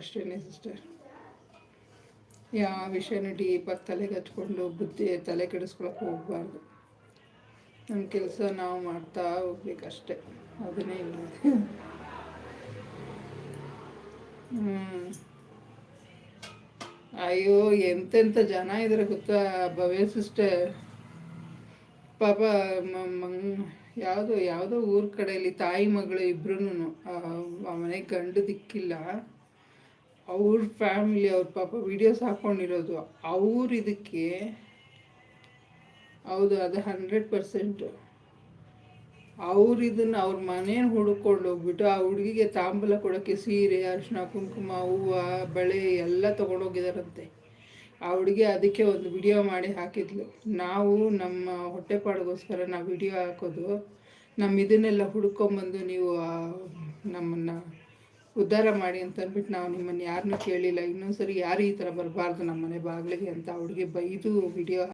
ಅಷ್ಟೇ ಸಿಸ್ಟರ್. ಯಾವ ವಿಷಯನೂ ಡೀಪಾಗಿ ತಲೆಗೆ ಹಚ್ಕೊಂಡು ಬುದ್ಧಿ ತಲೆ ಕೆಡಿಸ್ಕೊಳಕ್ಕೆ ಹೋಗಬಾರ್ದು. ನಮ್ಮ ಕೆಲಸ ನಾವು ಮಾಡ್ತಾ ಹೋಗ್ಬೇಕಷ್ಟೆ, ಅದನ್ನೇ ಹೇಳಿದೆ. ಅಯ್ಯೋ ಎಂತೆಂಥ ಜನ ಇದ್ದಾರೆ ಗೊತ್ತಾ ಭವ್ಯ ಸಿಸ್ಟರ್. ಪಾಪ ಯಾವುದೋ ಊರ ಕಡೆಯಲ್ಲಿ ತಾಯಿ ಮಗಳು ಇಬ್ರು ಮನೆಗೆ ಗಂಡು ದಿಕ್ಕಿಲ್ಲ. ಅವ್ರ ಫ್ಯಾಮಿಲಿ ಅವ್ರ ಪಾಪ ವಿಡಿಯೋಸ್ ಹಾಕ್ಕೊಂಡಿರೋದು ಅವ್ರು ಇದಕ್ಕೆ. ಹೌದು, ಅದು 100%. ಅವ್ರು ಇದನ್ನು ಅವ್ರ ಮನೇನ ಹುಡ್ಕೊಂಡು ಹೋಗ್ಬಿಟ್ಟು ಆ ಹುಡುಗಿಗೆ ತಾಂಬೂಲ ಕೊಡೋಕ್ಕೆ ಸೀರೆ, ಅರಿಶಿನ, ಕುಂಕುಮ, ಹೂವು, ಬಳೆ ಎಲ್ಲ ತೊಗೊಂಡೋಗಿದಾರಂತೆ. ಆ ಹುಡುಗಿ ಅದಕ್ಕೆ ಒಂದು ವಿಡಿಯೋ ಮಾಡಿ ಹಾಕಿದ್ಲು. ನಾವು ನಮ್ಮ ಹೊಟ್ಟೆಪಾಡಿಗೋಸ್ಕರ ನಾವು ವಿಡಿಯೋ ಹಾಕೋದು, ನಮ್ಮ ಇದನ್ನೆಲ್ಲ ಹುಡ್ಕೊಂಬಂದು ನೀವು ನಮ್ಮನ್ನು ಉದ್ಧಾರ ಮಾಡಿ ಅಂತ ಅಂದ್ಬಿಟ್ಟು ನಾವು ನಿಮ್ಮನ್ನು ಯಾರನ್ನೂ ಕೇಳಿಲ್ಲ. ಇನ್ನೊಂದ್ಸರಿ ಯಾರು ಈ ಥರ ಬರಬಾರ್ದು ನಮ್ಮ ಮನೆ ಬಾಗಿಲಿಗೆ ಅಂತ ಹುಡುಗಿ ಬೈದು ವಿಡಿಯೋ